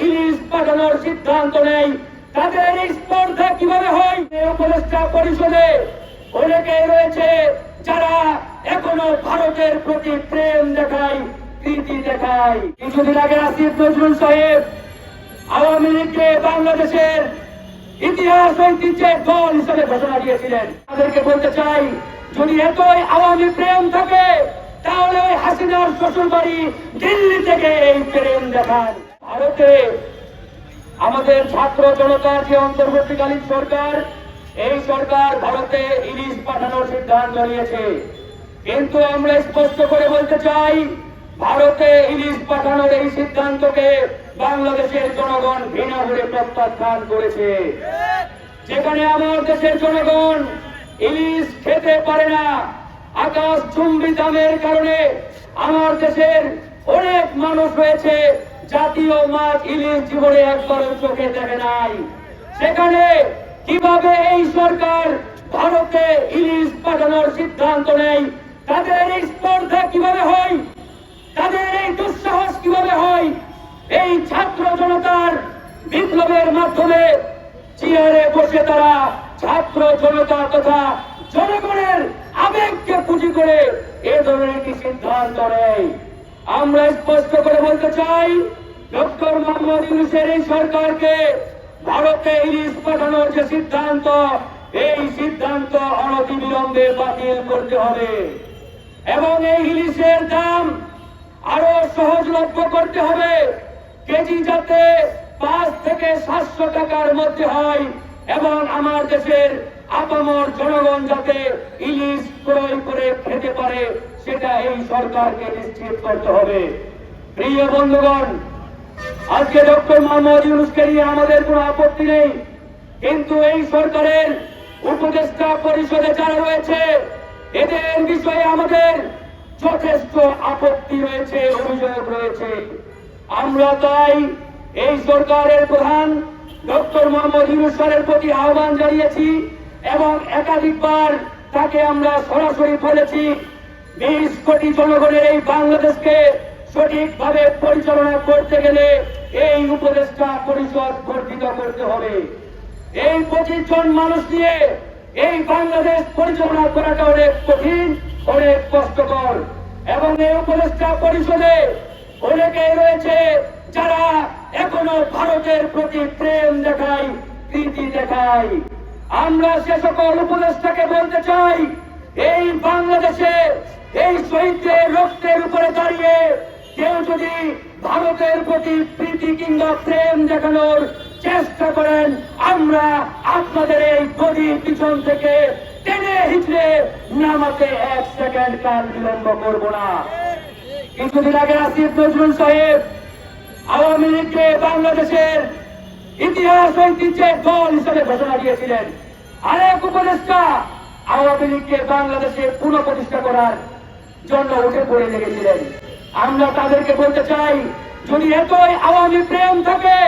ইলিশ পাঠানোর সিদ্ধান্ত নেয়, তাদের স্পর্ধা কিভাবে হয়? উপদেষ্টা পরিষদে অনেকেই রয়েছে যারা এখনো ভারতের প্রতি প্রেম দেখায়, প্রীতি দেখায়। কিছুদিন আগে আসিফ নজরুল সাহেব আওয়ামী লীগকে বাংলাদেশের ইতিহাস ঐতিহ্যের দল হিসেবে ঘোষণা দিয়েছিলেন। তাদেরকে বলতে চাই, যদি এতই আওয়ামী প্রেম থাকে তাহলে ওই হাসিনার শ্বশুর বাড়ি দিল্লি থেকে এই প্রেম দেখান। ভারতে আমাদের ছাত্র জনতার যে অন্তর্বর্তীকালীন সরকার, এই সরকার ভারতে ইলিশ পাঠানোর সিদ্ধান্ত নিয়েছে, কিন্তু আমরা স্পষ্ট করে বলতে চাই, ভারতে ইলিশ পাঠানোর এই সিদ্ধান্তকে বাংলাদেশের জনগণ ঘৃণা করে প্রত্যাখ্যান করেছে। যেখানে আমার দেশের জনগণ ইলিশ খেতে পারে না, আকাশ চুম্বি দামের কারণে আমার দেশের অনেক মানুষ রয়েছে জাতীয় মাছ ইলিশ জীবনে একবারও চোখে দেখে নাই, সেখানে কিভাবে এই সরকার ভারতে ইলিশ পাঠানোর সিদ্ধান্ত নেয়, তাদের এই স্পর্ধা কিভাবে হয়, তাদের এই দুঃসাহস কিভাবে হয়? এই ছাত্র জনতার বিপ্লবের মাধ্যমে চেয়ারে বসে তারা ছাত্র জনতা তথা জনগণের আবেগকে পুঁজি করে এ ধরনের একটি সিদ্ধান্ত নেয়। আমরা স্পষ্ট করে বলতে চাই, ডক্টর মোহাম্মদ ইউনূসের এই সরকারকে ভারতে ইলিশ পাঠানোর যে সিদ্ধান্ত, এই সিদ্ধান্ত অনতিবিলম্বে বাতিল করতে হবে এবং এই ইলিশের দাম আরো সহজলভ্য করতে হবে। কেজি যাতে 5 থেকে 700 টাকার মধ্যে হয় এবং আমার দেশের আপামর জনগণ যাতে ইলিশ ক্রয় করে খেতে পারে, সেটা এই সরকারকে নিশ্চিত করতে হবে। প্রিয় বন্ধুগণ, আজকে ডক্টর মোহাম্মদ ইউনূসকে নিয়ে আমাদের কোনো আপত্তি নেই, কিন্তু এই সরকারের উপদেষ্টা পরিষদে যারা রয়েছে এদের বিষয়ে আমাদের যথেষ্ট আপত্তি রয়েছে, অভিযোগ রয়েছে। আমরা তাই এই সরকারের প্রধান ডক্টর মোহাম্মদ ইউনূসের প্রতি আহ্বান জানিয়েছি এবং একাধিকবার তাকে আমরা সরাসরি বলেছি, 20 কোটি জনগণের এই বাংলাদেশকে সঠিকভাবে পরিচালনা করতে গেলে এই উপদেষ্টা পরিষদ গঠিত করতে হবে। এই 25 জন মানুষ নিয়ে এই বাংলাদেশ পরিচালনা করাটা অনেক কঠিন, অনেক কষ্টকর এবং এই উপদেষ্টা পরিষদে অনেকেই রয়েছে যারা এখনো ভারতের প্রতি প্রেম দেখায়, প্রীতি দেখায়। আমরা সে সকল উপদেষ্টাকে বলতে চাই, এই বাংলাদেশে এই শহীদদের রক্তের উপরে দাঁড়িয়ে কেউ যদি ভারতের প্রতি প্রীতি কিংবা প্রেম দেখানোর চেষ্টা করেন, আমরা আপনাদের এই গদির পিছন থেকে টেনে হিচড়ে নামাতে 1 সেকেন্ড কাল বিলম্ব করব না। কিছুদিন আগে আসিফ নজরুল সাহেব আওয়ামী লীগকে বাংলাদেশের ইতিহাস ঐতিহ্যের দল হিসেবে ঘোষণা দিয়েছিলেন। আরেক উপদেষ্টা আওয়ামী লীগকে বাংলাদেশে পুনঃপ্রতিষ্ঠা করার জন্য উঠে পড়ে লেগেছিলেন। আমরা তাদেরকে বলতে চাই, যদি এতই আওয়ামী প্রেম থাকে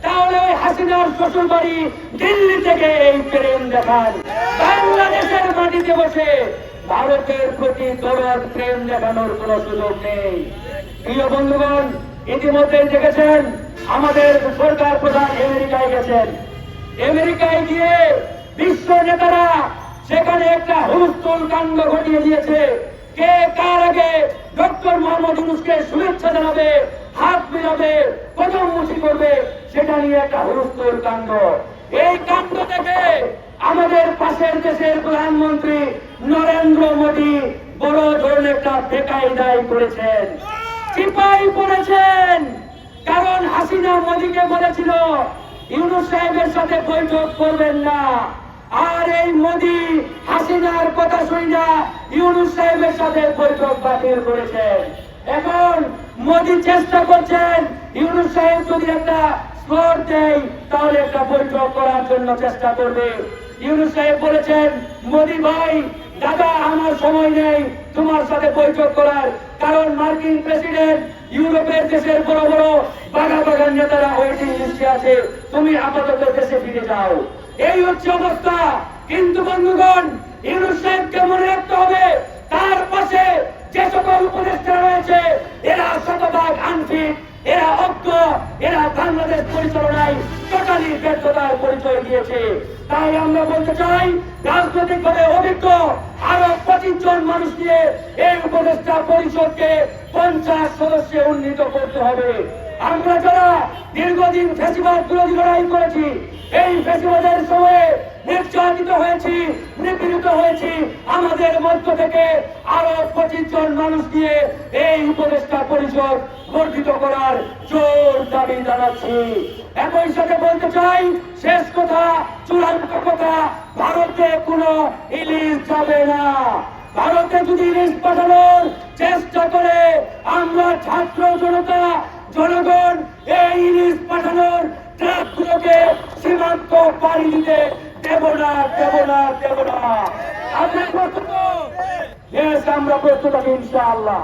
তাহলে ওই হাসিনার শ্বশুর বাড়ি দিল্লি থেকে এই প্রেম দেখান। বাংলাদেশের মাটিতে বসে ভারতের প্রতি দরদ প্রেম দেখানোর কোন সুযোগ নেই। প্রিয় বন্ধুগণ, ইতিমধ্যে দেখেছেন আমাদের সরকার প্রধান আমেরিকায় গেছেন। আমেরিকায় গিয়ে বিশ্ব নেতারা সেখানে একটা হুলস্থুল কাণ্ড ঘটিয়ে দিয়েছে। কে কার আগে ডক্টর মোহাম্মদ ইউনূসকে শুভেচ্ছা জানাবে, হাত মিলাবে, কদম মুচি করবে, সেটা নিয়ে একটা হুলস্থুল কাণ্ড। এই কাণ্ড থেকে আমাদের পাশের দেশের প্রধানমন্ত্রী নরেন্দ্র মোদী বড় ধরনের একটা বেকায়দায় করেছেন, চিপাই পড়েছেন। কারণ হাসিনা মোদীকে বলেছিল ইউনূস সাহেবের সাথে বৈঠক করবেন না, আর এই মোদী হাসিনার কথা শুনে ইউনূস সাহেবের সাথে বৈঠক বাতিল করেছেন। এখন মোদী চেষ্টা করছেন ইউনূস সাহেব যদি একটা স্লোট দেয় তাহলে একটা বৈঠক করার জন্য চেষ্টা করবে। ইউনূস সাহেব বলেছেন, মোদী ভাই দাদা আমার সময় নেই তোমার সাথে বৈঠক করার, কারণ মার্কিন প্রেসিডেন্ট ইউরোপের দেশের বড় বড় বাগান নেতারা ওয়েটিং লিস্টে আছে, তুমি আপাতত দেশে ফিরে যাও। এই হচ্ছে অবস্থা। কিন্তু বন্ধুগণ, ইউনূস সাহেবকে মনে রাখতে হবে তার পাশে যে সকল উপদেষ্টা রয়েছে এরা শতভাগ আনফিট, এরা অভিজ্ঞ, এরা বাংলাদেশ পরিচালনায় টোটালি ব্যর্থতার পরিচয় দিয়েছে। তাই আমরা বলতে চাই, রাজনৈতিকভাবে অভিজ্ঞ আরো 25 জন মানুষ দিয়ে এই উপদেষ্টা পরিষদকে 50 সদস্যে উন্নীত করতে হবে। আমরা যারা দীর্ঘদিন ফ্যাসিবাদ বিরোধী লড়াই করেছি, এই ফ্যাসিবাদের সময়ে নির্যাতিত হয়েছি, নিপীড়িত হয়েছি, আমাদের মধ্য থেকে আরো 25 জন মানুষ দিয়ে এই উপদেষ্টা পরিষদ গঠিত করার জোর দাবি জানাচ্ছি। একই সাথে বলতে চাই, শেষ কথা, চূড়ান্ত কথা, ভারতে কোনো ইলিশ যাবে না। ভারতে যদি ইলিশ পাঠানোর চেষ্টা করে, আমরা ছাত্র জনতা জনগণ এই ইলিশ পাঠানোর ট্রাকগুলোকে সীমান্ত পাড়ি দিতে দেব না, দেব না, দেব না। আমরা প্রস্তুত? আমরা প্রস্তুত আছি ইনশাআল্লাহ।